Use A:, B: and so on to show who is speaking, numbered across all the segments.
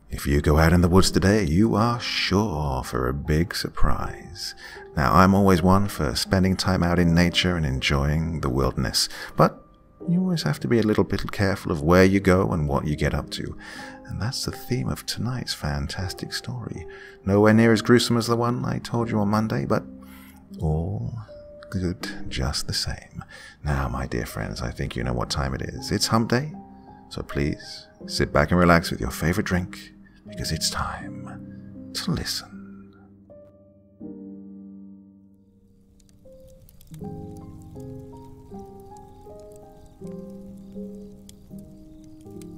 A: If you go out in the woods today, you are sure for a big surprise. Now, I'm always one for spending time out in nature and enjoying the wilderness, but you always have to be a little bit careful of where you go and what you get up to. And that's the theme of tonight's fantastic story. Nowhere near as gruesome as the one I told you on Monday, but all good just the same. Now, my dear friends, I think you know what time it is. It's hump day, so please sit back and relax with your favorite drink, because it's time to listen.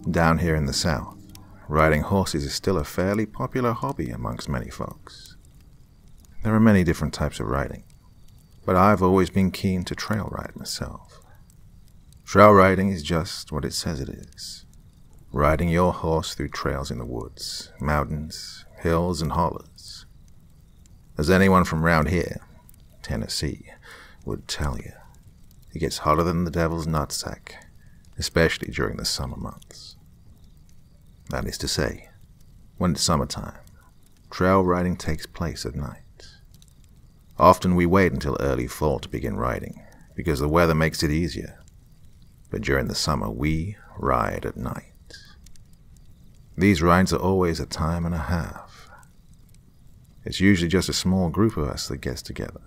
A: Down here in the South, riding horses is still a fairly popular hobby amongst many folks. There are many different types of riding, but I've always been keen to trail ride myself. Trail riding is just what it says it is. Riding your horse through trails in the woods, mountains, hills, and hollers. As anyone from round here, Tennessee, would tell you, it gets hotter than the devil's nutsack, especially during the summer months. That is to say, when it's summertime, trail riding takes place at night. Often we wait until early fall to begin riding, because the weather makes it easier. But during the summer, we ride at night. These rides are always a time and a half. It's usually just a small group of us that gets together.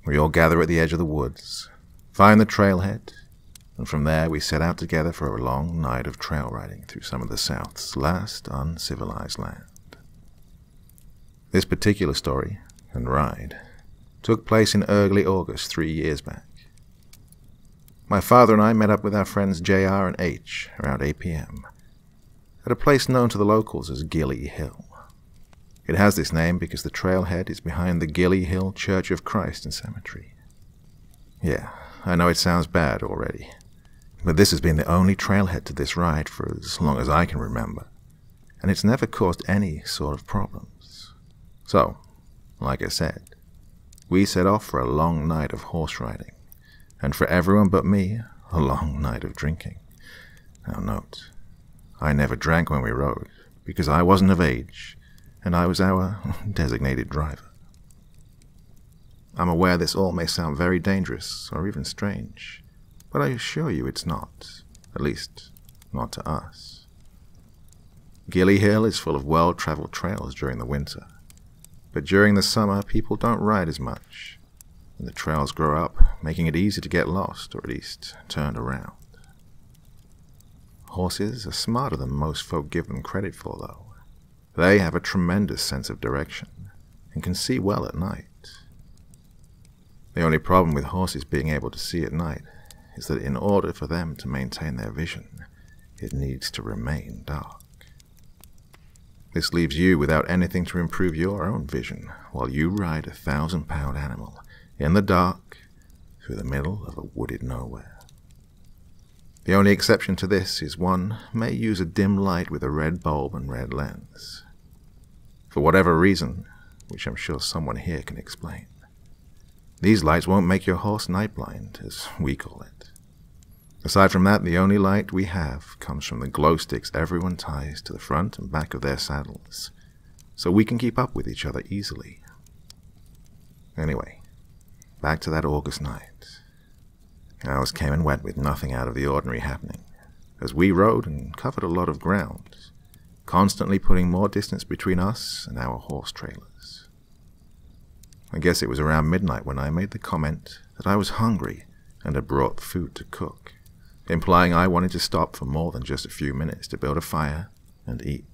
A: We all gather at the edge of the woods, find the trailhead, and from there we set out together for a long night of trail riding through some of the South's last uncivilized land. This particular story and ride took place in early August 3 years back. My father and I met up with our friends JR and H around 8 p.m. at a place known to the locals as Gilly Hill. It has this name because the trailhead is behind the Gilly Hill Church of Christ and Cemetery. Yeah, I know it sounds bad already, but this has been the only trailhead to this ride for as long as I can remember, and it's never caused any sort of problems. So, like I said, we set off for a long night of horse riding, and for everyone but me, a long night of drinking. Now note, I never drank when we rode, because I wasn't of age, and I was our designated driver. I'm aware this all may sound very dangerous, or even strange, but I assure you it's not, at least not to us. Gilly Hill is full of well-traveled trails during the winter, but during the summer people don't ride as much, and the trails grow up, making it easy to get lost, or at least turned around. Horses are smarter than most folk give them credit for, though. They have a tremendous sense of direction, and can see well at night. The only problem with horses being able to see at night is that in order for them to maintain their vision, it needs to remain dark. This leaves you without anything to improve your own vision while you ride a 1,000-pound animal in the dark through the middle of a wooded nowhere. The only exception to this is one may use a dim light with a red bulb and red lens. For whatever reason, which I'm sure someone here can explain, these lights won't make your horse night blind, as we call it. Aside from that, the only light we have comes from the glow sticks everyone ties to the front and back of their saddles, so we can keep up with each other easily. Anyway, back to that August night. Ours came and went with nothing out of the ordinary happening, as we rode and covered a lot of ground, constantly putting more distance between us and our horse trailers. I guess it was around midnight when I made the comment that I was hungry and had brought food to cook, implying I wanted to stop for more than just a few minutes to build a fire and eat.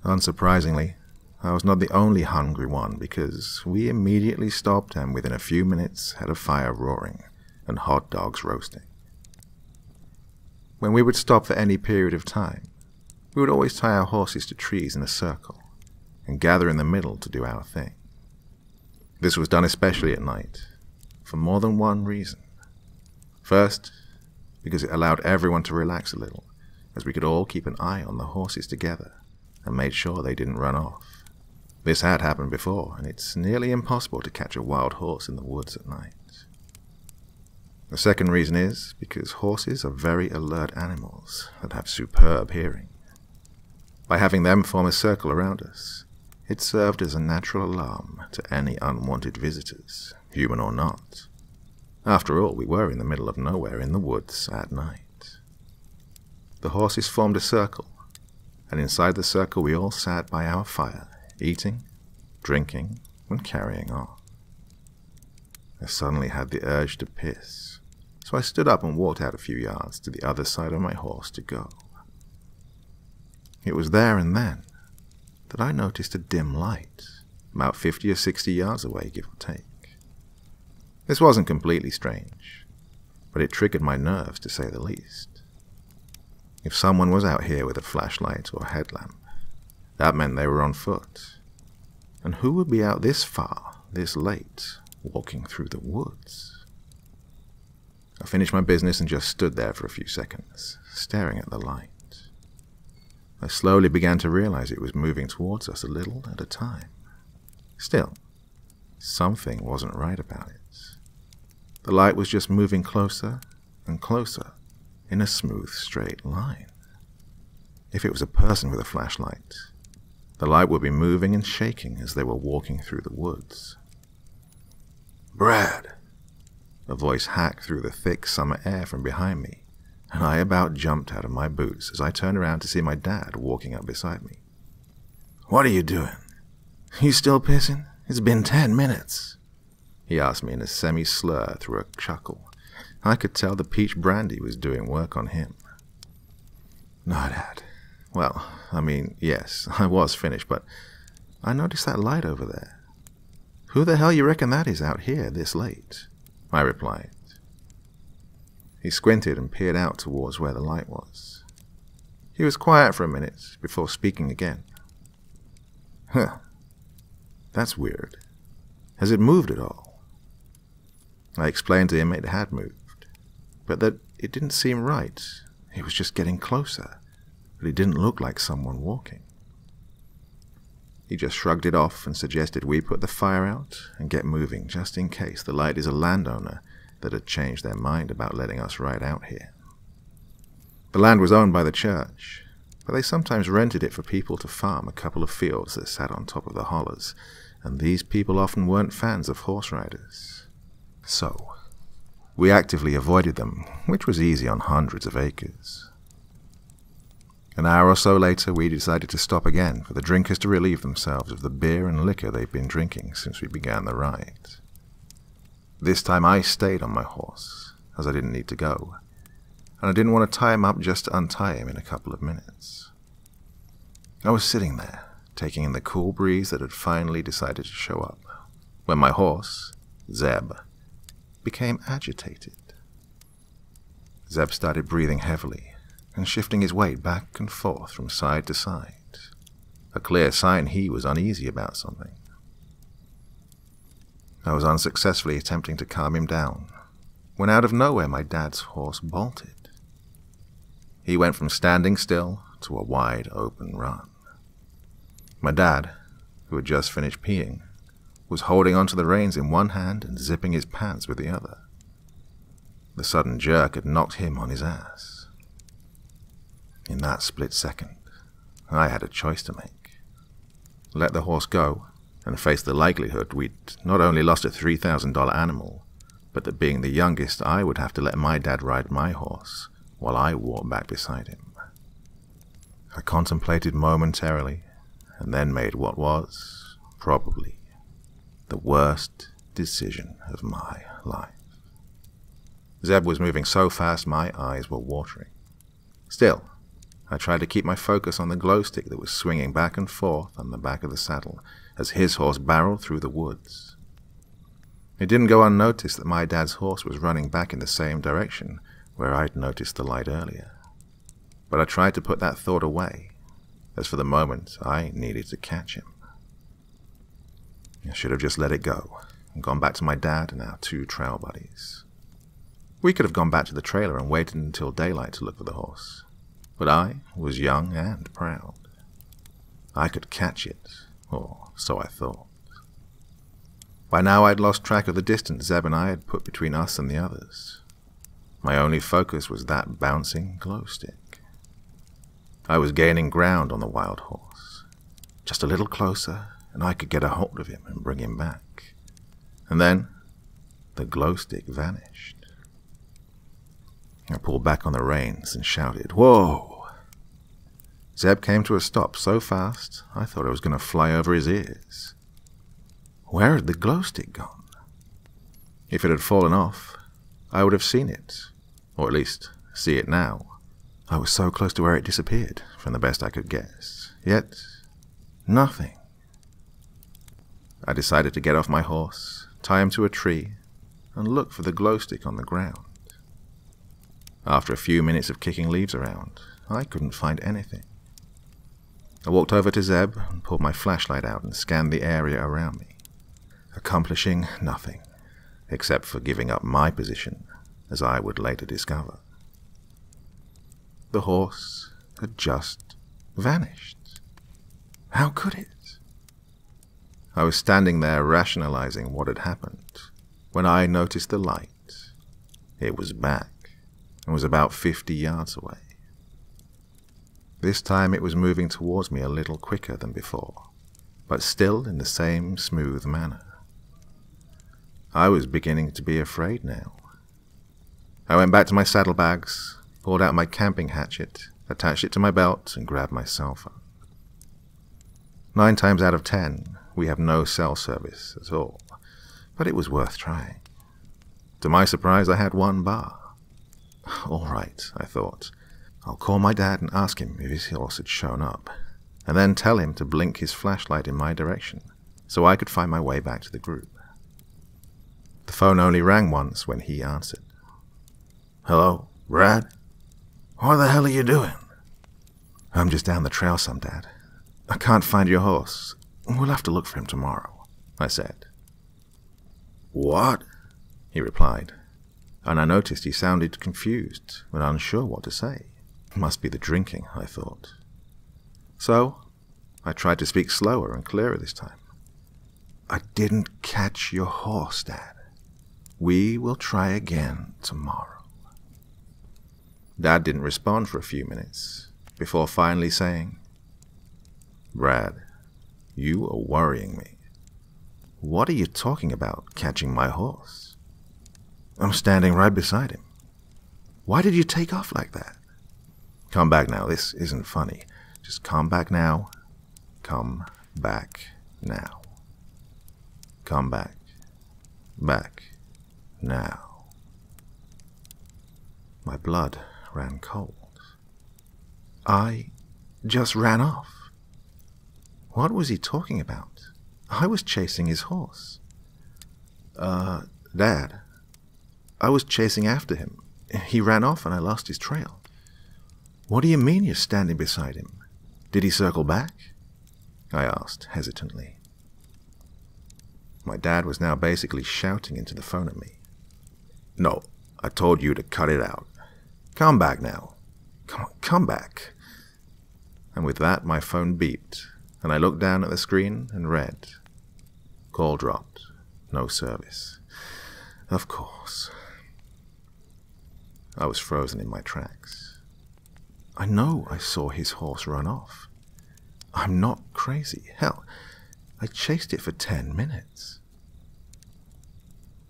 A: Unsurprisingly, I was not the only hungry one, because we immediately stopped and within a few minutes had a fire roaring and hot dogs roasting. When we would stop for any period of time, we would always tie our horses to trees in a circle and gather in the middle to do our thing. This was done especially at night, for more than one reason. First, because it allowed everyone to relax a little, as we could all keep an eye on the horses together and made sure they didn't run off. This had happened before, and it's nearly impossible to catch a wild horse in the woods at night. The second reason is because horses are very alert animals that have superb hearing. By having them form a circle around us, it served as a natural alarm to any unwanted visitors, human or not. After all, we were in the middle of nowhere in the woods at night. The horses formed a circle, and inside the circle we all sat by our fire, eating, drinking, and carrying on. I suddenly had the urge to piss, so I stood up and walked out a few yards to the other side of my horse to go. It was there and then that I noticed a dim light, about 50 or 60 yards away, give or take. This wasn't completely strange, but it triggered my nerves to say the least. If someone was out here with a flashlight or headlamp, that meant they were on foot. And who would be out this far, this late, walking through the woods? I finished my business and just stood there for a few seconds, staring at the light. I slowly began to realize it was moving towards us a little at a time. Still, something wasn't right about it. The light was just moving closer and closer in a smooth, straight line. If it was a person with a flashlight, the light would be moving and shaking as they were walking through the woods. "Brad!" A voice hacked through the thick summer air from behind me, and I about jumped out of my boots as I turned around to see my dad walking up beside me. "What are you doing? You still pissing? It's been 10 minutes. He asked me in a semi-slur through a chuckle. I could tell the peach brandy was doing work on him. "No, Dad. Well, yes, I was finished, but I noticed that light over there. Who the hell you reckon that is out here this late?" I replied. He squinted and peered out towards where the light was. He was quiet for a minute before speaking again. "Huh. That's weird. Has it moved at all?" I explained to him it had moved, but that it didn't seem right. It was just getting closer, but it didn't look like someone walking. He just shrugged it off and suggested we put the fire out and get moving just in case the light is a landowner that had changed their mind about letting us ride out here. The land was owned by the church, but they sometimes rented it for people to farm a couple of fields that sat on top of the hollers, and these people often weren't fans of horse riders. So, we actively avoided them, which was easy on hundreds of acres. An hour or so later, we decided to stop again for the drinkers to relieve themselves of the beer and liquor they'd been drinking since we began the ride. This time I stayed on my horse, as I didn't need to go, and I didn't want to tie him up just to untie him in a couple of minutes. I was sitting there, taking in the cool breeze that had finally decided to show up, when my horse, Zeb, became agitated. Zeb started breathing heavily and shifting his weight back and forth from side to side, a clear sign he was uneasy about something. I was unsuccessfully attempting to calm him down, when out of nowhere my dad's horse bolted. He went from standing still to a wide open run. My dad, who had just finished peeing, was holding onto the reins in one hand and zipping his pants with the other. The sudden jerk had knocked him on his ass. In that split second, I had a choice to make. Let the horse go and face the likelihood we'd not only lost a $3,000 animal, but that being the youngest, I would have to let my dad ride my horse while I walked back beside him. I contemplated momentarily and then made what was, probably, the worst decision of my life. Zeb was moving so fast my eyes were watering. Still, I tried to keep my focus on the glow stick that was swinging back and forth on the back of the saddle as his horse barreled through the woods. It didn't go unnoticed that my dad's horse was running back in the same direction where I'd noticed the light earlier. But I tried to put that thought away, as for the moment I needed to catch him. I should have just let it go and gone back to my dad and our 2 trail buddies. We could have gone back to the trailer and waited until daylight to look for the horse, but I was young and proud. I could catch it, or so I thought. By now I'd lost track of the distance Zeb and I had put between us and the others. My only focus was that bouncing glow stick. I was gaining ground on the wild horse. Just a little closer, and I could get a hold of him and bring him back. And then, the glow stick vanished. I pulled back on the reins and shouted, "Whoa!" Zeb came to a stop so fast, I thought I was going to fly over his ears. Where had the glow stick gone? If it had fallen off, I would have seen it, or at least see it now. I was so close to where it disappeared, from the best I could guess. Yet, nothing. I decided to get off my horse, tie him to a tree, and look for the glow stick on the ground. After a few minutes of kicking leaves around, I couldn't find anything. I walked over to Zeb and pulled my flashlight out and scanned the area around me, accomplishing nothing, except for giving up my position, as I would later discover. The horse had just vanished. How could it? I was standing there rationalizing what had happened, when I noticed the light. It was back, and was about 50 yards away. This time it was moving towards me a little quicker than before, but still in the same smooth manner. I was beginning to be afraid now. I went back to my saddlebags, pulled out my camping hatchet, attached it to my belt, and grabbed my cell phone. 9 times out of 10, we have no cell service at all, but it was worth trying. To my surprise, I had 1 bar. All right, I thought. I'll call my dad and ask him if his horse had shown up, and then tell him to blink his flashlight in my direction, so I could find my way back to the group. The phone only rang once when he answered. "Hello, Brad? What the hell are you doing?" "I'm just down the trail some, Dad. I can't find your horse. We'll have to look for him tomorrow," I said. "What?" he replied, and I noticed he sounded confused and unsure what to say. Must be the drinking, I thought. So, I tried to speak slower and clearer this time. "I didn't catch your horse, Dad. We will try again tomorrow." Dad didn't respond for a few minutes, before finally saying, "Brad, you are worrying me. What are you talking about, catching my horse? I'm standing right beside him. Why did you take off like that? Come back now, this isn't funny. Just come back now. Come back now. Come back. Back. Now." My blood ran cold. I just ran off. What was he talking about? I was chasing his horse. Dad, I was chasing after him. He ran off and I lost his trail." "What do you mean you're standing beside him? Did he circle back?" I asked hesitantly. My dad was now basically shouting into the phone at me. "No, I told you to cut it out. Come back now. Come back." And with that, my phone beeped, and I looked down at the screen and read, "Call dropped. No service." Of course. I was frozen in my tracks. I know I saw his horse run off. I'm not crazy. Hell, I chased it for 10 minutes.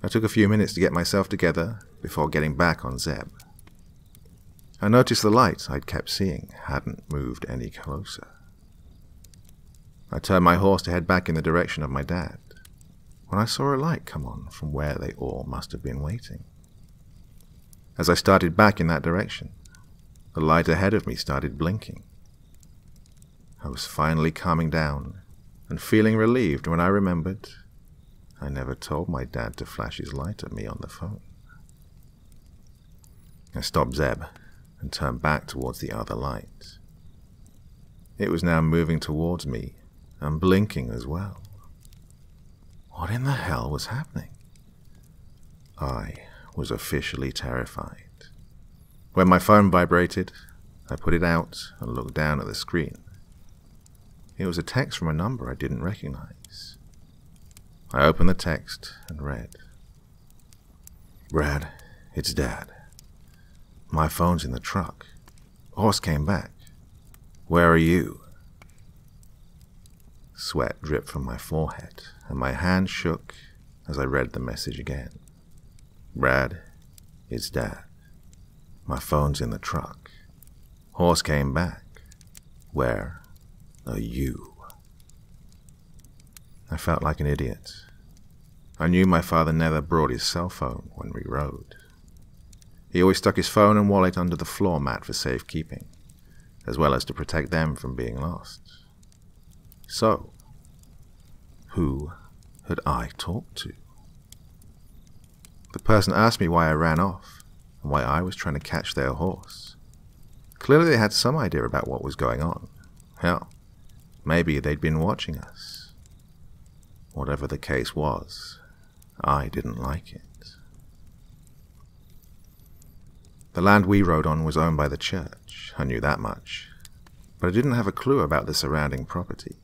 A: I took a few minutes to get myself together before getting back on Zeb. I noticed the light I'd kept seeing hadn't moved any closer. I turned my horse to head back in the direction of my dad, when I saw a light come on from where they all must have been waiting. As I started back in that direction, the light ahead of me started blinking. I was finally calming down and feeling relieved when I remembered I never told my dad to flash his light at me on the phone. I stopped Zeb and turned back towards the other light. It was now moving towards me and blinking as well. What in the hell was happening? I was officially terrified. When my phone vibrated, I put it out and looked down at the screen. It was a text from a number I didn't recognize. I opened the text and read, "Brad, it's Dad. My phone's in the truck. Horse came back. Where are you? Sweat dripped from my forehead, and my hand shook as I read the message again. Brad, it's Dad. My phone's in the truck. Horse came back. Where are you? I felt like an idiot. I knew my father never brought his cell phone when we rode. He always stuck his phone and wallet under the floor mat for safekeeping, as well as to protect them from being lost. So, who had I talked to? The person asked me why I ran off, and why I was trying to catch their horse. Clearly they had some idea about what was going on. Hell, maybe they'd been watching us. Whatever the case was, I didn't like it. The land we rode on was owned by the church, I knew that much, but I didn't have a clue about the surrounding property.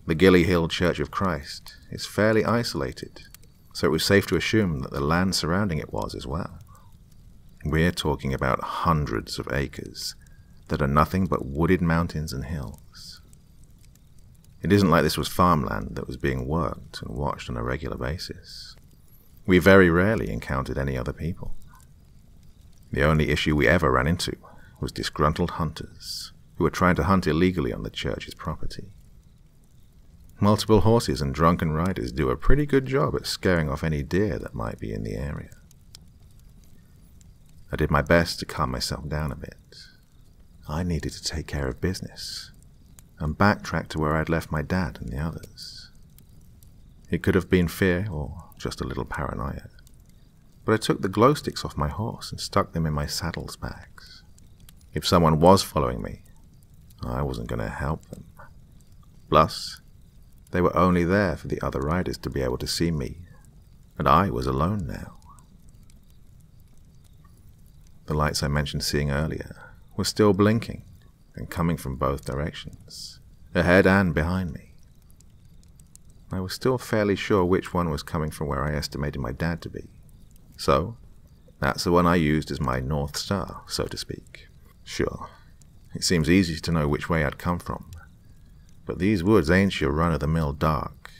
A: The Gilly Hill Church of Christ is fairly isolated, so it was safe to assume that the land surrounding it was as well. We're talking about hundreds of acres that are nothing but wooded mountains and hills. It isn't like this was farmland that was being worked and watched on a regular basis. We very rarely encountered any other people. The only issue we ever ran into was disgruntled hunters who were trying to hunt illegally on the church's property. Multiple horses and drunken riders do a pretty good job at scaring off any deer that might be in the area. I did my best to calm myself down a bit. I needed to take care of business and backtrack to where I'd left my dad and the others. It could have been fear or just a little paranoia, but I took the glow sticks off my horse and stuck them in my saddle's bags. If someone was following me, I wasn't going to help them. Plus, they were only there for the other riders to be able to see me, and I was alone now. The lights I mentioned seeing earlier were still blinking and coming from both directions, ahead and behind me. I was still fairly sure which one was coming from where I estimated my dad to be, so that's the one I used as my North Star, so to speak. Sure, it seems easy to know which way I'd come from, but these woods ain't your run-of-the-mill dark.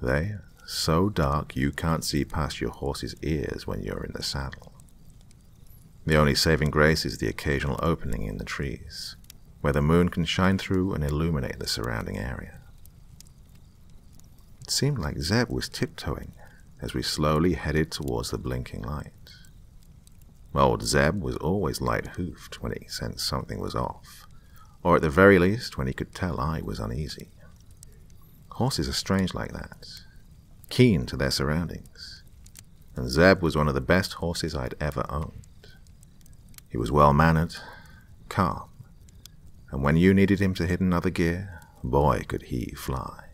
A: They're so dark you can't see past your horse's ears when you're in the saddle. The only saving grace is the occasional opening in the trees, where the moon can shine through and illuminate the surrounding area. It seemed like Zeb was tiptoeing as we slowly headed towards the blinking light. Old Zeb was always light-hoofed when he sensed something was off, or at the very least when he could tell I was uneasy. Horses are strange like that, keen to their surroundings, and Zeb was one of the best horses I'd ever owned. He was well-mannered, calm, and when you needed him to hit another gear, boy could he fly.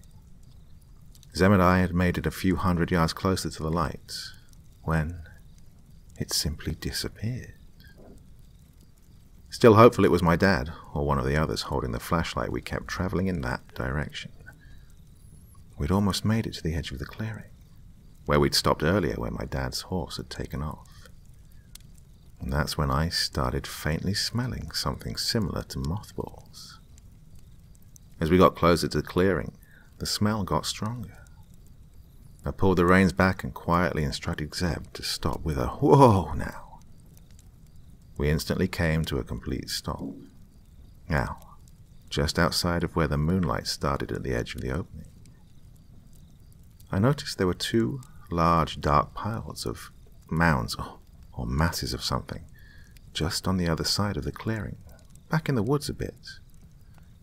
A: Zeb and I had made it a few hundred yards closer to the light, when it simply disappeared. Still hopeful it was my dad, or one of the others holding the flashlight, we kept traveling in that direction. We'd almost made it to the edge of the clearing, where we'd stopped earlier when my dad's horse had taken off. And that's when I started faintly smelling something similar to mothballs. As we got closer to the clearing, the smell got stronger. I pulled the reins back and quietly instructed Zeb to stop with a "Whoa now!" We instantly came to a complete stop. Now, just outside of where the moonlight started at the edge of the opening. I noticed there were two large dark piles of mounds or masses of something just on the other side of the clearing, back in the woods a bit,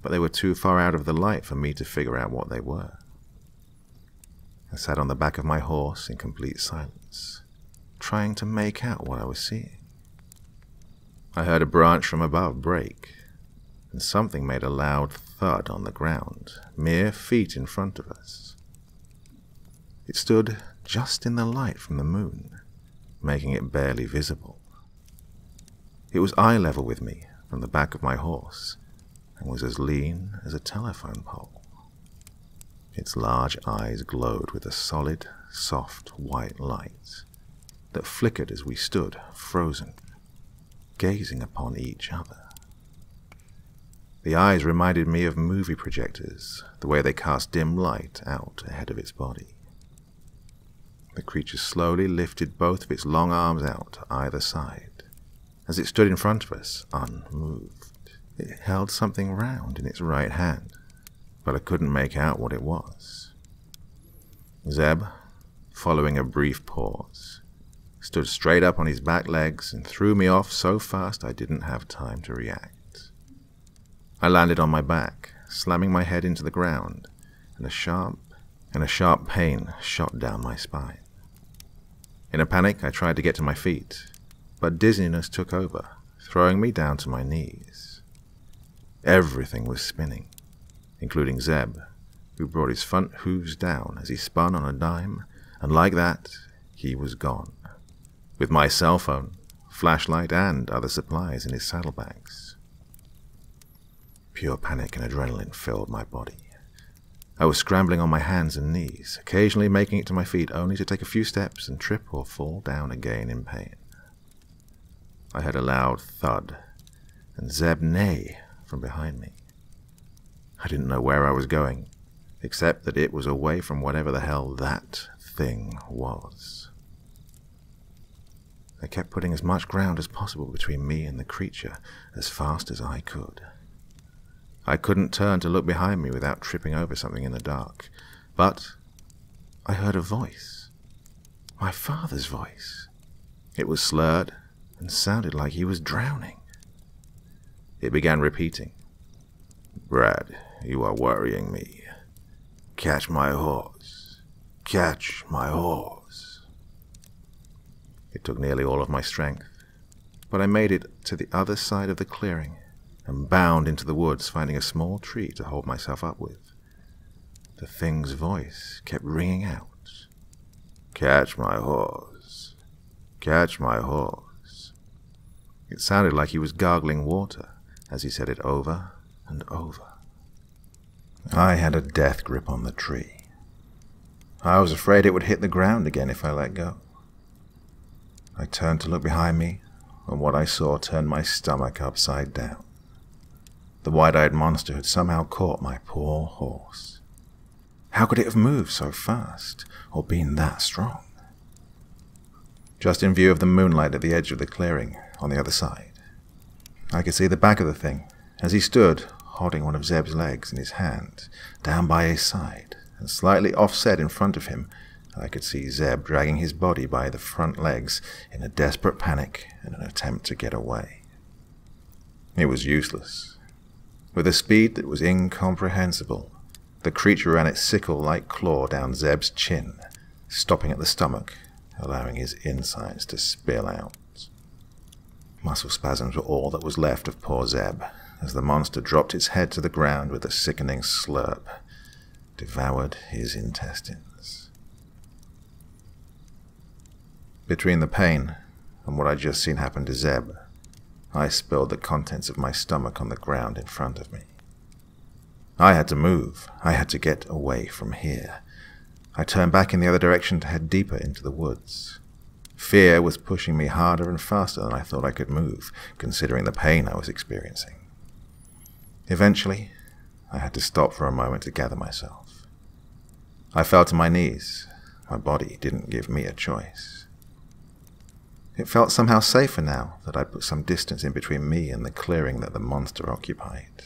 A: but they were too far out of the light for me to figure out what they were. I sat on the back of my horse in complete silence, trying to make out what I was seeing. I heard a branch from above break, and something made a loud thud on the ground, mere feet in front of us. It stood just in the light from the moon, making it barely visible. It was eye level with me from the back of my horse, and was as lean as a telephone pole. Its large eyes glowed with a solid, soft white light that flickered as we stood, frozen, gazing upon each other. The eyes reminded me of movie projectors, the way they cast dim light out ahead of its body. The creature slowly lifted both of its long arms out to either side, as it stood in front of us, unmoved. It held something round in its right hand, but I couldn't make out what it was. Zeb, following a brief pause, stood straight up on his back legs and threw me off so fast I didn't have time to react. I landed on my back, slamming my head into the ground, and a sharp pain shot down my spine. In a panic, I tried to get to my feet, but dizziness took over, throwing me down to my knees. Everything was spinning, including Zeb, who brought his front hooves down as he spun on a dime, and like that, he was gone, with my cell phone, flashlight, and other supplies in his saddlebags. Pure panic and adrenaline filled my body. I was scrambling on my hands and knees, occasionally making it to my feet only to take a few steps and trip or fall down again in pain. I heard a loud thud, and Zeb neigh from behind me. I didn't know where I was going, except that it was away from whatever the hell that thing was. I kept putting as much ground as possible between me and the creature as fast as I could. I couldn't turn to look behind me without tripping over something in the dark, but I heard a voice. My father's voice. It was slurred and sounded like he was drowning. It began repeating, "Brad, you are worrying me. Catch my horse. Catch my horse." It took nearly all of my strength, but I made it to the other side of the clearing and bound into the woods, finding a small tree to hold myself up with. The thing's voice kept ringing out, "Catch my horse. Catch my horse." It sounded like he was gargling water as he said it over and over. I had a death grip on the tree. I was afraid it would hit the ground again if I let go. I turned to look behind me, and what I saw turned my stomach upside down. The wide-eyed monster had somehow caught my poor horse. How could it have moved so fast, or been that strong? Just in view of the moonlight at the edge of the clearing on the other side, I could see the back of the thing as he stood, holding one of Zeb's legs in his hand, down by his side, and slightly offset in front of him, I could see Zeb dragging his body by the front legs in a desperate panic and an attempt to get away. It was useless. With a speed that was incomprehensible, the creature ran its sickle-like claw down Zeb's chin, stopping at the stomach, allowing his insides to spill out. Muscle spasms were all that was left of poor Zeb, as the monster dropped its head to the ground with a sickening slurp, devoured his intestines. Between the pain and what I'd just seen happen to Zeb, I spilled the contents of my stomach on the ground in front of me. I had to move. I had to get away from here. I turned back in the other direction to head deeper into the woods. Fear was pushing me harder and faster than I thought I could move, considering the pain I was experiencing. Eventually, I had to stop for a moment to gather myself. I fell to my knees. My body didn't give me a choice. It felt somehow safer now that I'd put some distance in between me and the clearing that the monster occupied.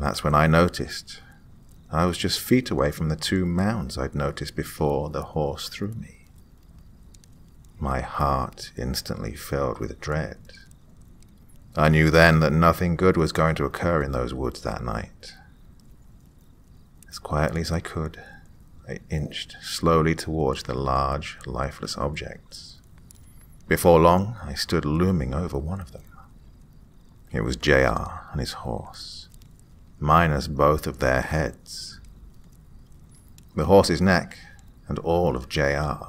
A: That's when I noticed I was just feet away from the two mounds I'd noticed before the horse threw me. My heart instantly filled with dread. I knew then that nothing good was going to occur in those woods that night. As quietly as I could, I inched slowly towards the large, lifeless objects. Before long, I stood looming over one of them. It was JR and his horse, minus both of their heads. The horse's neck and all of JR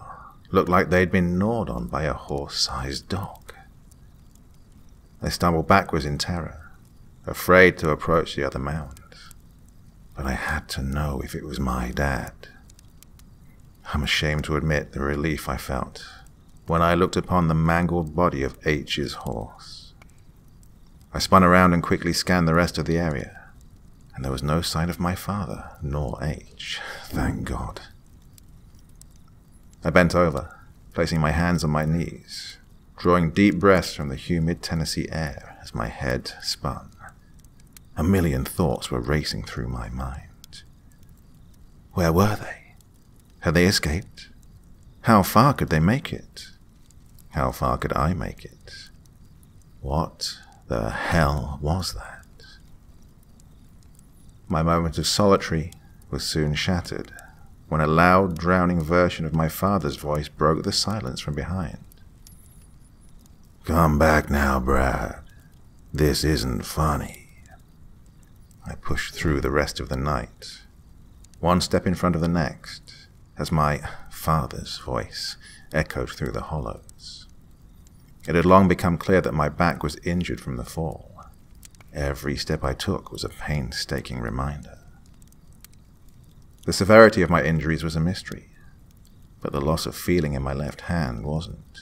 A: looked like they'd been gnawed on by a horse-sized dog. I stumbled backwards in terror, afraid to approach the other mound. But I had to know if it was my dad. I'm ashamed to admit the relief I felt when I looked upon the mangled body of H's horse. I spun around and quickly scanned the rest of the area, and there was no sign of my father, nor H. Thank God. I bent over, placing my hands on my knees, drawing deep breaths from the humid Tennessee air as my head spun. A million thoughts were racing through my mind. Where were they? Had they escaped? How far could they make it? How far could I make it? What the hell was that? My moment of solitary was soon shattered when a loud, drowning version of my father's voice broke the silence from behind. Come back now, Brad. This isn't funny. I pushed through the rest of the night, one step in front of the next, as my father's voice echoed through the hollows. It had long become clear that my back was injured from the fall. Every step I took was a painstaking reminder. The severity of my injuries was a mystery, but the loss of feeling in my left hand wasn't.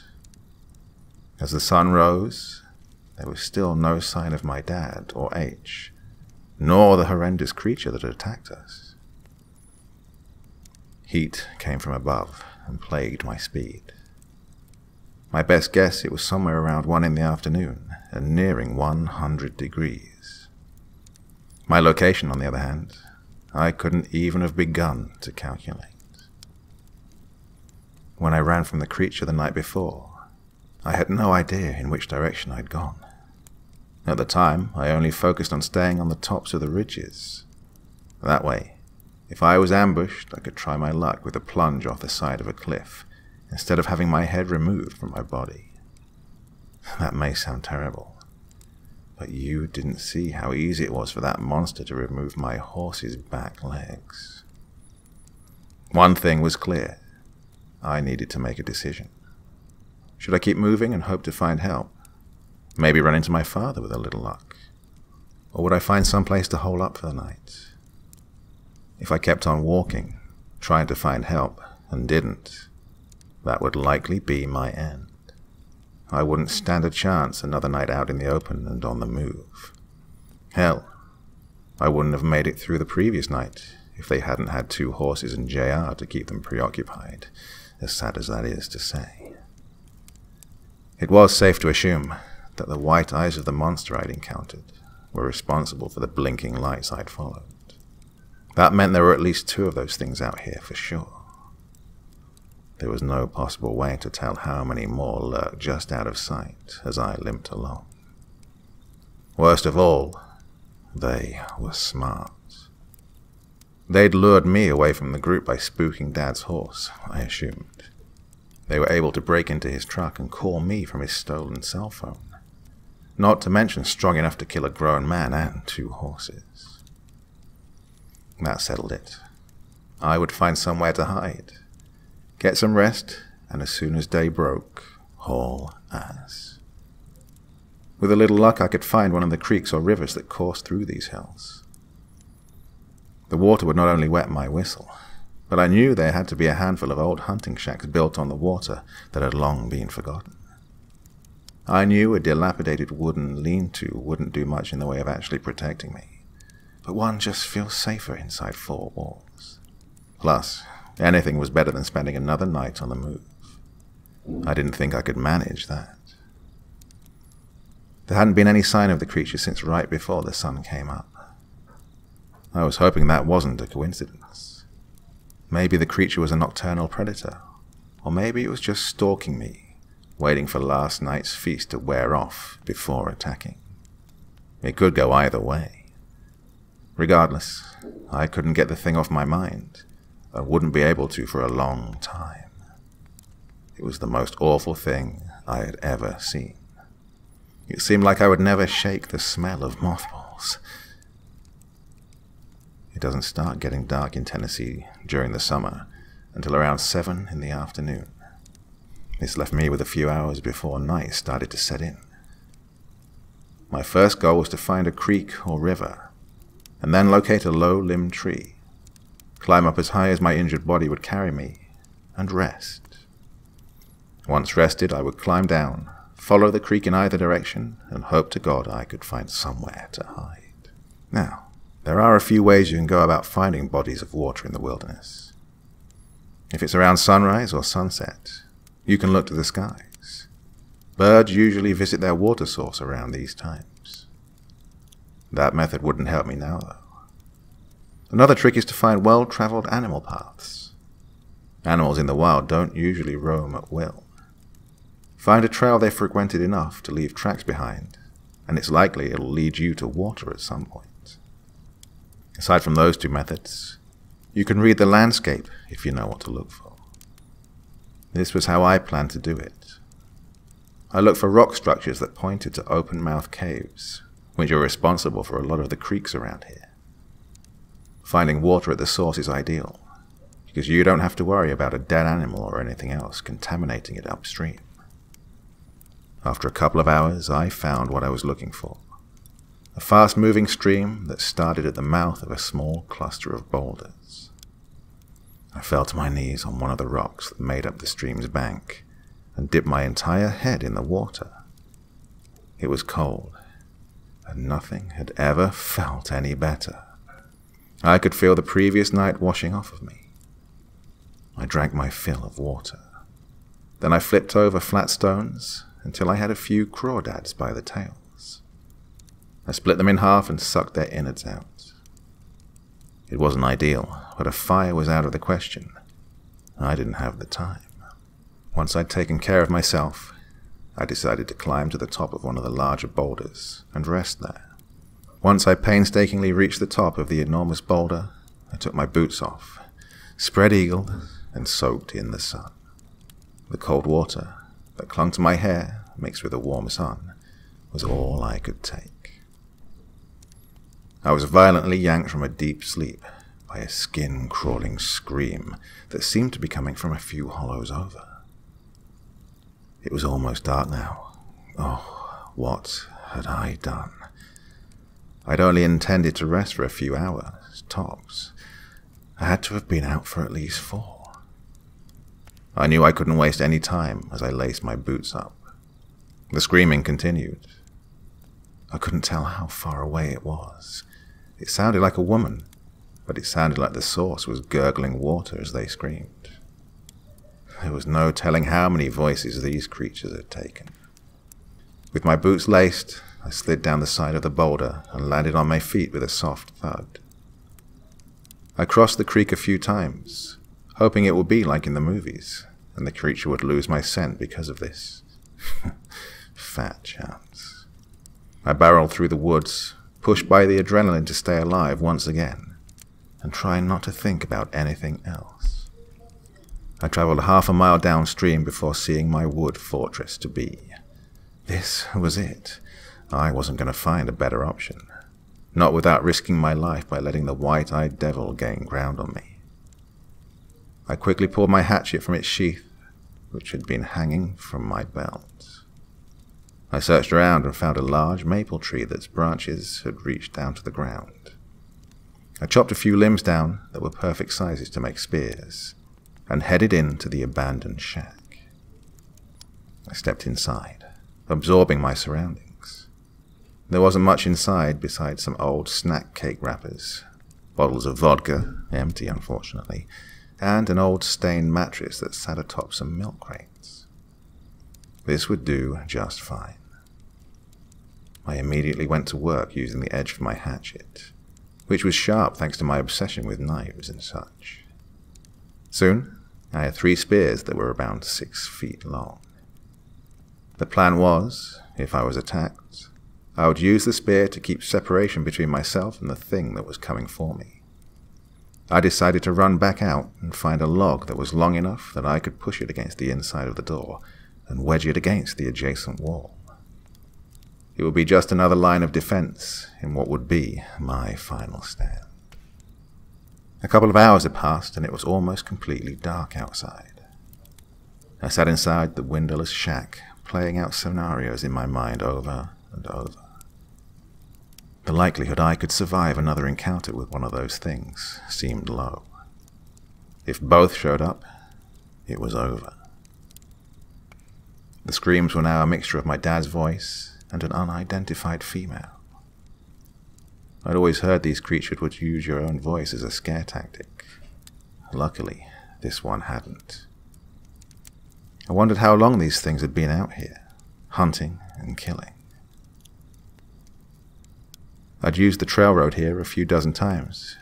A: As the sun rose, there was still no sign of my dad or H, nor the horrendous creature that had attacked us. Heat came from above and plagued my speed. My best guess, it was somewhere around 1 in the afternoon and nearing 100 degrees. My location, on the other hand, I couldn't even have begun to calculate. When I ran from the creature the night before, I had no idea in which direction I'd gone. At the time, I only focused on staying on the tops of the ridges. That way, if I was ambushed, I could try my luck with a plunge off the side of a cliff, instead of having my head removed from my body. That may sound terrible, but you didn't see how easy it was for that monster to remove my horse's back legs. One thing was clear. I needed to make a decision. Should I keep moving and hope to find help? Maybe run into my father with a little luck? Or would I find some place to hole up for the night? If I kept on walking, trying to find help, and didn't, that would likely be my end. I wouldn't stand a chance another night out in the open and on the move. Hell, I wouldn't have made it through the previous night if they hadn't had 2 horses and JR to keep them preoccupied, as sad as that is to say. It was safe to assume that the white eyes of the monster I'd encountered were responsible for the blinking lights I'd followed. That meant there were at least 2 of those things out here for sure. There was no possible way to tell how many more lurked just out of sight as I limped along. Worst of all, they were smart. They'd lured me away from the group by spooking Dad's horse, I assumed. They were able to break into his truck and call me from his stolen cell phone. Not to mention strong enough to kill a grown man and 2 horses. That settled it. I would find somewhere to hide, get some rest, and as soon as day broke, haul ass. With a little luck, I could find one of the creeks or rivers that coursed through these hills. The water would not only wet my whistle, but I knew there had to be a handful of old hunting shacks built on the water that had long been forgotten. I knew a dilapidated wooden lean-to wouldn't do much in the way of actually protecting me, but one just feels safer inside 4 walls. Plus, anything was better than spending another night on the move. I didn't think I could manage that. There hadn't been any sign of the creature since right before the sun came up. I was hoping that wasn't a coincidence. Maybe the creature was a nocturnal predator, or maybe it was just stalking me, waiting for last night's feast to wear off before attacking. It could go either way. Regardless, I couldn't get the thing off my mind. I wouldn't be able to for a long time. It was the most awful thing I had ever seen. It seemed like I would never shake the smell of mothballs. It doesn't start getting dark in Tennessee during the summer until around 7 in the afternoon. This left me with a few hours before night started to set in. My first goal was to find a creek or river, and then locate a low-limbed tree, climb up as high as my injured body would carry me, and rest. Once rested, I would climb down, follow the creek in either direction, and hope to God I could find somewhere to hide. Now, there are a few ways you can go about finding bodies of water in the wilderness. If it's around sunrise or sunset, you can look to the skies. Birds usually visit their water source around these times. That method wouldn't help me now, though. Another trick is to find well-traveled animal paths. Animals in the wild don't usually roam at will. Find a trail they've frequented enough to leave tracks behind, and it's likely it'll lead you to water at some point. Aside from those two methods, you can read the landscape if you know what to look for. This was how I planned to do it. I looked for rock structures that pointed to open-mouth caves, which are responsible for a lot of the creeks around here. Finding water at the source is ideal, because you don't have to worry about a dead animal or anything else contaminating it upstream. After a couple of hours, I found what I was looking for. A fast-moving stream that started at the mouth of a small cluster of boulders. I fell to my knees on one of the rocks that made up the stream's bank and dipped my entire head in the water. It was cold, and nothing had ever felt any better. I could feel the previous night washing off of me. I drank my fill of water. Then I flipped over flat stones until I had a few crawdads by the tails. I split them in half and sucked their innards out. It wasn't ideal, but a fire was out of the question. I didn't have the time. Once I'd taken care of myself, I decided to climb to the top of one of the larger boulders and rest there. Once I painstakingly reached the top of the enormous boulder, I took my boots off, spread-eagled, and soaked in the sun. The cold water that clung to my hair, mixed with the warm sun, was all I could take. I was violently yanked from a deep sleep by a skin-crawling scream that seemed to be coming from a few hollows over. It was almost dark now. Oh, what had I done? I'd only intended to rest for a few hours, tops. I had to have been out for at least 4. I knew I couldn't waste any time as I laced my boots up. The screaming continued. I couldn't tell how far away it was. It sounded like a woman, but it sounded like the source was gurgling water as they screamed. There was no telling how many voices these creatures had taken. With my boots laced, I slid down the side of the boulder and landed on my feet with a soft thud. I crossed the creek a few times, hoping it would be like in the movies, and the creature would lose my scent because of this. Fat chance. I barreled through the woods, pushed by the adrenaline to stay alive once again, and trying not to think about anything else. I traveled half a mile downstream before seeing my wood fortress to be. This was it. I wasn't going to find a better option. Not without risking my life by letting the white-eyed devil gain ground on me. I quickly pulled my hatchet from its sheath, which had been hanging from my belt. I searched around and found a large maple tree that's branches had reached down to the ground. I chopped a few limbs down that were perfect sizes to make spears, and headed into the abandoned shack. I stepped inside, absorbing my surroundings. There wasn't much inside besides some old snack cake wrappers, bottles of vodka, empty unfortunately, and an old stained mattress that sat atop some milk crates. This would do just fine. I immediately went to work using the edge of my hatchet, which was sharp thanks to my obsession with knives and such. Soon, I had 3 spears that were around 6 feet long. The plan was, if I was attacked, I would use the spear to keep separation between myself and the thing that was coming for me. I decided to run back out and find a log that was long enough that I could push it against the inside of the door and wedge it against the adjacent wall. It would be just another line of defense in what would be my final stand. A couple of hours had passed and it was almost completely dark outside. I sat inside the windowless shack, playing out scenarios in my mind over and over. The likelihood I could survive another encounter with one of those things seemed low. If both showed up, it was over. The screams were now a mixture of my dad's voice and an unidentified female. I'd always heard these creatures would use your own voice as a scare tactic. Luckily, this one hadn't. I wondered how long these things had been out here, hunting and killing. I'd used the trail road here a few dozen times,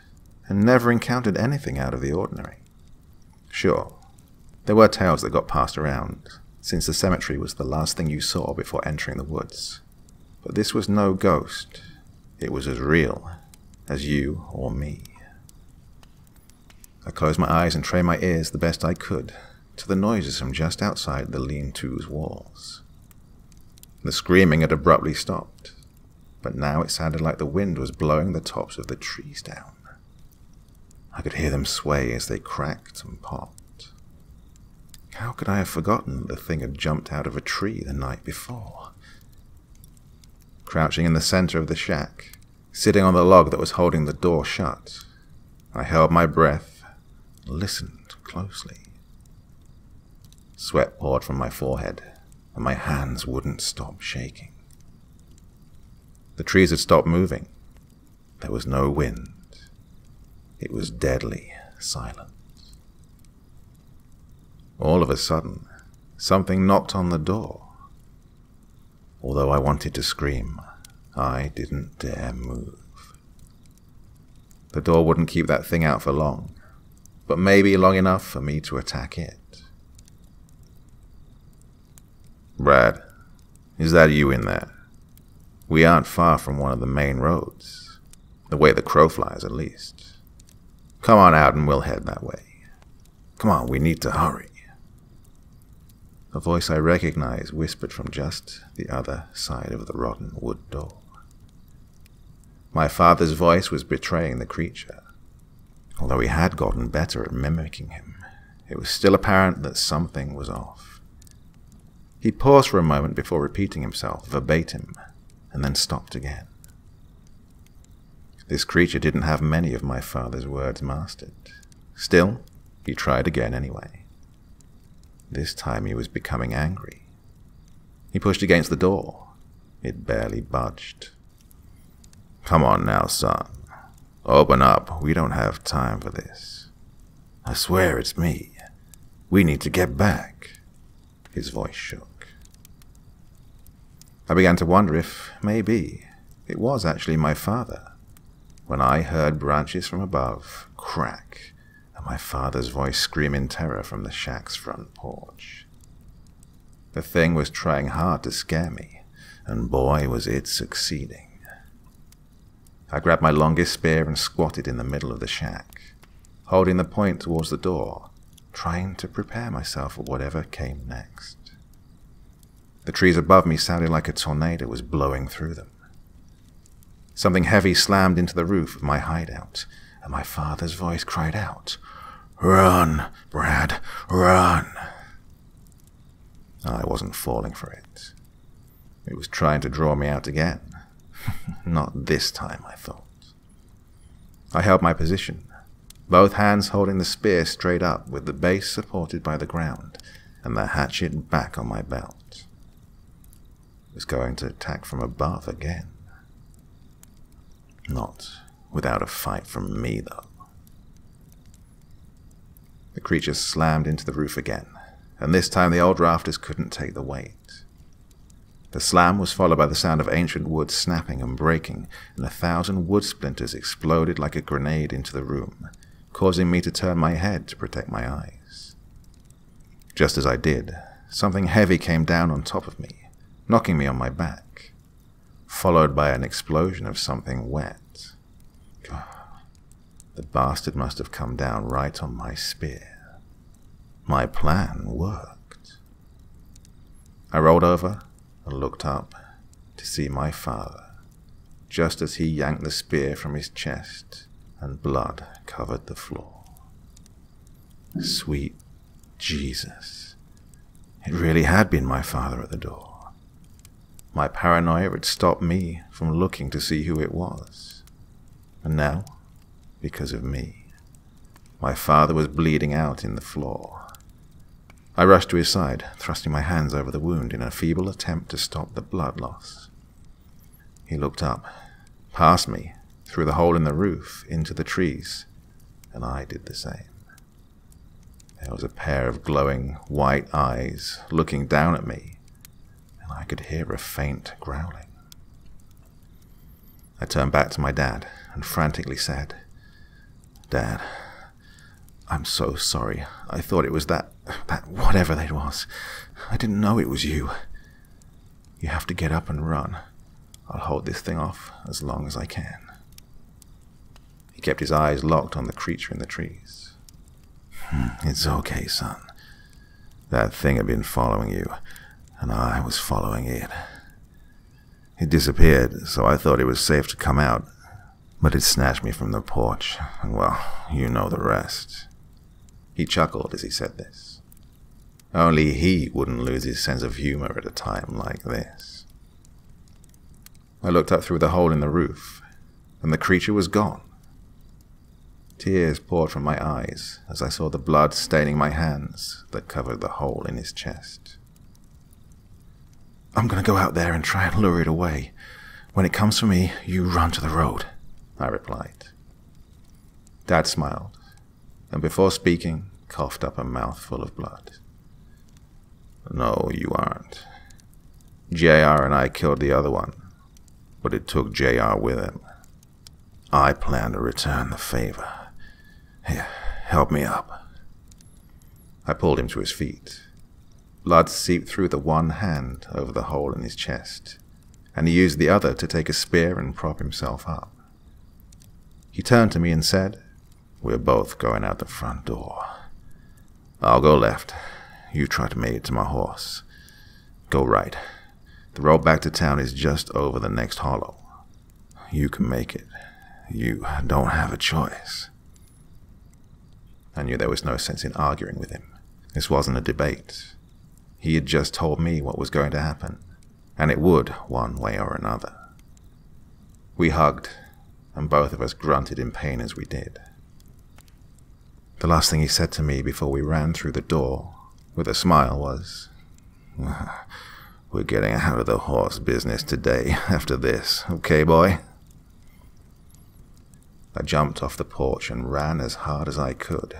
A: and never encountered anything out of the ordinary. Sure, there were tales that got passed around, since the cemetery was the last thing you saw before entering the woods. But this was no ghost. It was as real as you or me. I closed my eyes and trained my ears the best I could to the noises from just outside the lean-to's walls. The screaming had abruptly stopped, but now it sounded like the wind was blowing the tops of the trees down. I could hear them sway as they cracked and popped. How could I have forgotten that the thing had jumped out of a tree the night before? Crouching in the center of the shack, sitting on the log that was holding the door shut, I held my breath and listened closely. Sweat poured from my forehead, and my hands wouldn't stop shaking. The trees had stopped moving. There was no wind. It was deadly silent. All of a sudden, something knocked on the door. Although I wanted to scream, I didn't dare move. The door wouldn't keep that thing out for long, but maybe long enough for me to attack it. Brad, is that you in there? We aren't far from one of the main roads, the way the crow flies at least. Come on out and we'll head that way. Come on, we need to hurry. A voice I recognized whispered from just the other side of the rotten wood door. My father's voice was betraying the creature. Although he had gotten better at mimicking him, it was still apparent that something was off. He paused for a moment before repeating himself verbatim, and then stopped again. This creature didn't have many of my father's words mastered. Still, he tried again anyway. This time he was becoming angry. He pushed against the door. It barely budged. Come on now, son. Open up. We don't have time for this. I swear it's me. We need to get back. His voice shook. I began to wonder if, maybe, it was actually my father, when I heard branches from above crack and my father's voice scream in terror from the shack's front porch. The thing was trying hard to scare me, and boy was it succeeding. I grabbed my longest spear and squatted in the middle of the shack, holding the point towards the door, trying to prepare myself for whatever came next. The trees above me sounded like a tornado was blowing through them. Something heavy slammed into the roof of my hideout, and my father's voice cried out, "Run, Brad, run!" I wasn't falling for it. It was trying to draw me out again. Not this time, I thought. I held my position, both hands holding the spear straight up with the base supported by the ground and the hatchet back on my belt. It was going to attack from above again. Not without a fight from me, though. The creature slammed into the roof again, and this time the old rafters couldn't take the weight. The slam was followed by the sound of ancient wood snapping and breaking, and 1,000 wood splinters exploded like a grenade into the room, causing me to turn my head to protect my eyes. Just as I did, something heavy came down on top of me, knocking me on my back, followed by an explosion of something wet. The bastard must have come down right on my spear. My plan worked. I rolled over and looked up to see my father, just as he yanked the spear from his chest and blood covered the floor. Sweet Jesus. It really had been my father at the door. My paranoia had stopped me from looking to see who it was. And now, because of me, my father was bleeding out in the floor. I rushed to his side, thrusting my hands over the wound in a feeble attempt to stop the blood loss. He looked up, past me, through the hole in the roof, into the trees, and I did the same. There was a pair of glowing white eyes looking down at me, and I could hear a faint growling. I turned back to my dad and frantically said, "Dad, I'm so sorry. I thought it was that whatever that was. I didn't know it was you. You have to get up and run. I'll hold this thing off as long as I can." He kept his eyes locked on the creature in the trees. "It's okay, son. That thing had been following you, and I was following it. It disappeared, so I thought it was safe to come out, but it snatched me from the porch, and well, you know the rest." He chuckled as he said this. Only he wouldn't lose his sense of humor at a time like this. I looked up through the hole in the roof, and the creature was gone. Tears poured from my eyes as I saw the blood staining my hands that covered the hole in his chest. "I'm going to go out there and try and lure it away. When it comes for me, you run to the road," I replied. Dad smiled, and before speaking, coughed up a mouthful of blood. "No, you aren't. JR and I killed the other one, but it took JR with him. I plan to return the favor. Here, help me up." I pulled him to his feet. Blood seeped through the one hand over the hole in his chest, and he used the other to take a spear and prop himself up. He turned to me and said, "We're both going out the front door. I'll go left. You try to make it to my horse. Go right. The road back to town is just over the next hollow. You can make it. You don't have a choice." I knew there was no sense in arguing with him. This wasn't a debate. He had just told me what was going to happen, and it would, one way or another. We hugged, and both of us grunted in pain as we did. The last thing he said to me before we ran through the door, with a smile, was, "We're getting out of the horse business today after this, okay, boy?" I jumped off the porch and ran as hard as I could,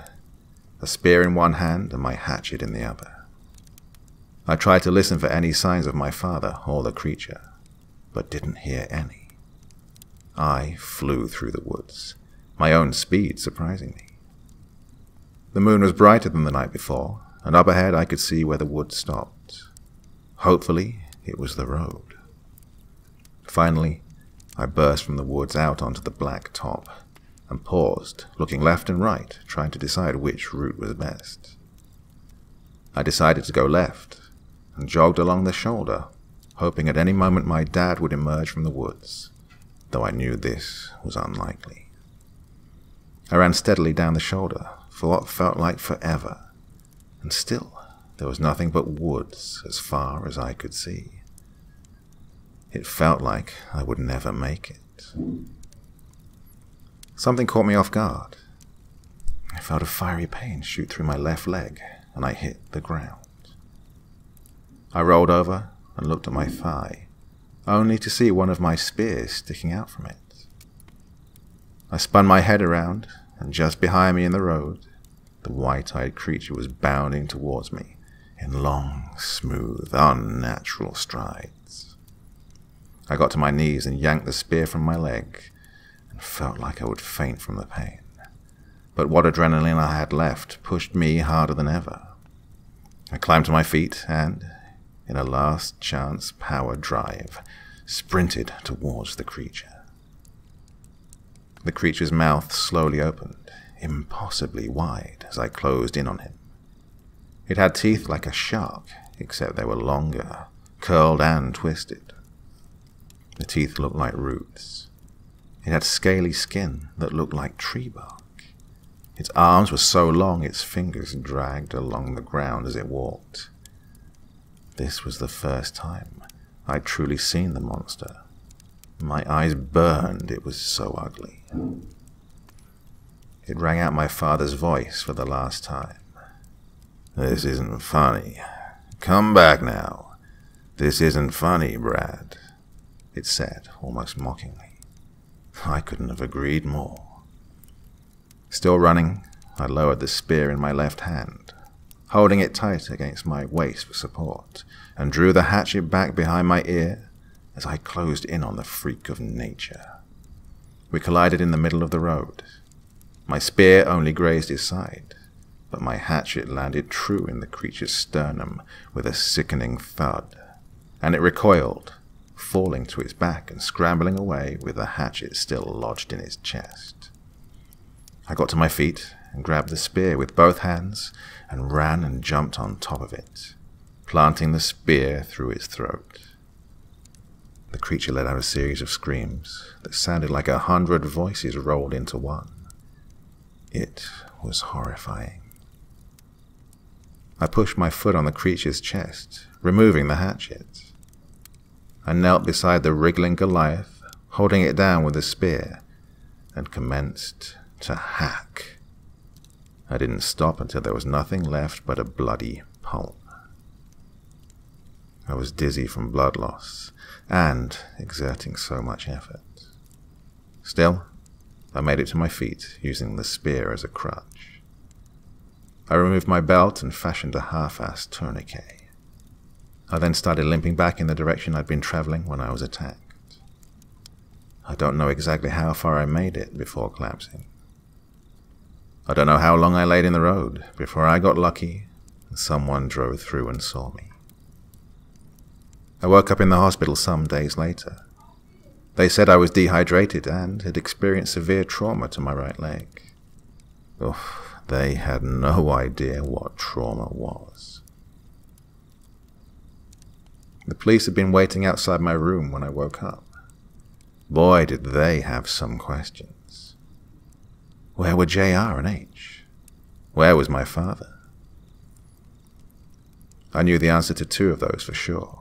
A: a spear in one hand and my hatchet in the other. I tried to listen for any signs of my father or the creature, but didn't hear any. I flew through the woods, my own speed surprising me. The moon was brighter than the night before, and up ahead I could see where the woods stopped. Hopefully, it was the road. Finally, I burst from the woods out onto the black top, and paused, looking left and right, trying to decide which route was best. I decided to go left, and jogged along the shoulder, hoping at any moment my dad would emerge from the woods, though I knew this was unlikely. I ran steadily down the shoulder for what felt like forever, and still there was nothing but woods as far as I could see. It felt like I would never make it. Something caught me off guard. I felt a fiery pain shoot through my left leg, and I hit the ground. I rolled over and looked at my thigh, only to see one of my spears sticking out from it. I spun my head around, and just behind me in the road, the white-eyed creature was bounding towards me in long, smooth, unnatural strides. I got to my knees and yanked the spear from my leg, and felt like I would faint from the pain. But what adrenaline I had left pushed me harder than ever. I climbed to my feet and, in a last-chance power drive, sprinted towards the creature. The creature's mouth slowly opened, impossibly wide, as I closed in on him. It had teeth like a shark, except they were longer, curled and twisted. The teeth looked like roots. It had scaly skin that looked like tree bark. Its arms were so long its fingers dragged along the ground as it walked. This was the first time I'd truly seen the monster. My eyes burned, it was so ugly. It rang out my father's voice for the last time. This isn't funny. Come back now. This isn't funny, Brad, it said, almost mockingly. I couldn't have agreed more. Still running, I lowered the spear in my left hand, holding it tight against my waist for support, and drew the hatchet back behind my ear as I closed in on the freak of nature. We collided in the middle of the road. My spear only grazed his side, but my hatchet landed true in the creature's sternum with a sickening thud, and it recoiled, falling to its back and scrambling away with the hatchet still lodged in its chest. I got to my feet and grabbed the spear with both hands and ran and jumped on top of it, planting the spear through its throat. The creature let out a series of screams that sounded like 100 voices rolled into one. It was horrifying. I pushed my foot on the creature's chest, removing the hatchet. I knelt beside the wriggling Goliath, holding it down with the spear, and commenced to hack. I didn't stop until there was nothing left but a bloody pulp. I was dizzy from blood loss and exerting so much effort. Still, I made it to my feet, using the spear as a crutch. I removed my belt and fashioned a half-assed tourniquet. I then started limping back in the direction I'd been traveling when I was attacked. I don't know exactly how far I made it before collapsing. I don't know how long I laid in the road before I got lucky and someone drove through and saw me. I woke up in the hospital some days later. They said I was dehydrated and had experienced severe trauma to my right leg. Oof, they had no idea what trauma was. The police had been waiting outside my room when I woke up. Boy, did they have some questions. Where were JR and H? Where was my father? I knew the answer to 2 of those for sure,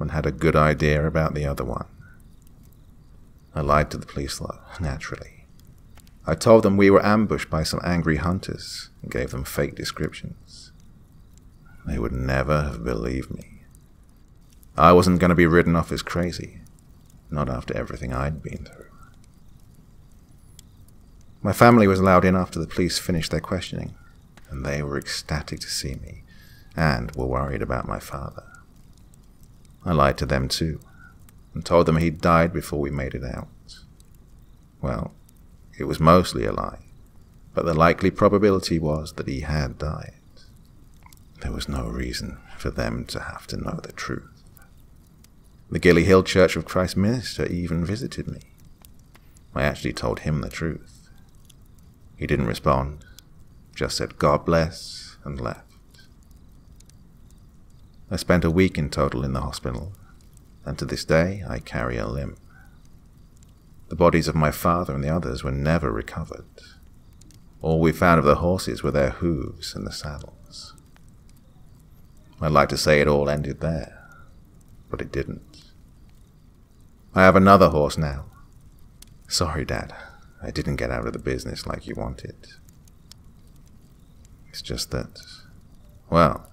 A: and had a good idea about the other one. I lied to the police, though, naturally. I told them we were ambushed by some angry hunters and gave them fake descriptions. They would never have believed me. I wasn't going to be written off as crazy, not after everything I'd been through. My family was allowed in after the police finished their questioning, and they were ecstatic to see me, and were worried about my father. I lied to them too, and told them he'd died before we made it out. Well, it was mostly a lie, but the likely probability was that he had died. There was no reason for them to have to know the truth. The Gilly Hill Church of Christ minister even visited me. I actually told him the truth. He didn't respond, just said God bless and left. I spent a week in total in the hospital, and to this day I carry a limp. The bodies of my father and the others were never recovered. All we found of the horses were their hooves and the saddles. I'd like to say it all ended there, but it didn't. I have another horse now. Sorry, Dad, I didn't get out of the business like you wanted. It's just that, well,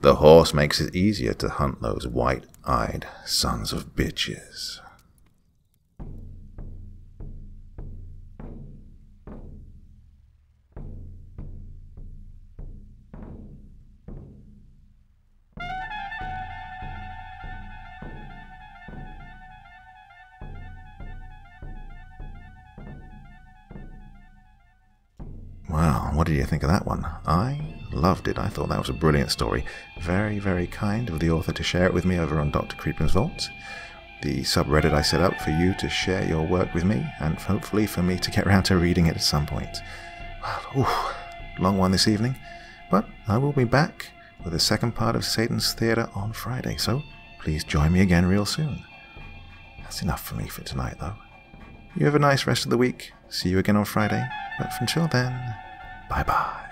A: the horse makes it easier to hunt those white-eyed sons of bitches. Wow, what did you think of that one? I loved it. I thought that was a brilliant story. Very, very kind of the author to share it with me over on Dr. Creepin's Vault, the subreddit I set up for you to share your work with me, and hopefully for me to get around to reading it at some point. Well, long one this evening, but I will be back with the second part of Satan's Theatre on Friday, so please join me again real soon. That's enough for me for tonight, though. You have a nice rest of the week. See you again on Friday, but until then, bye-bye.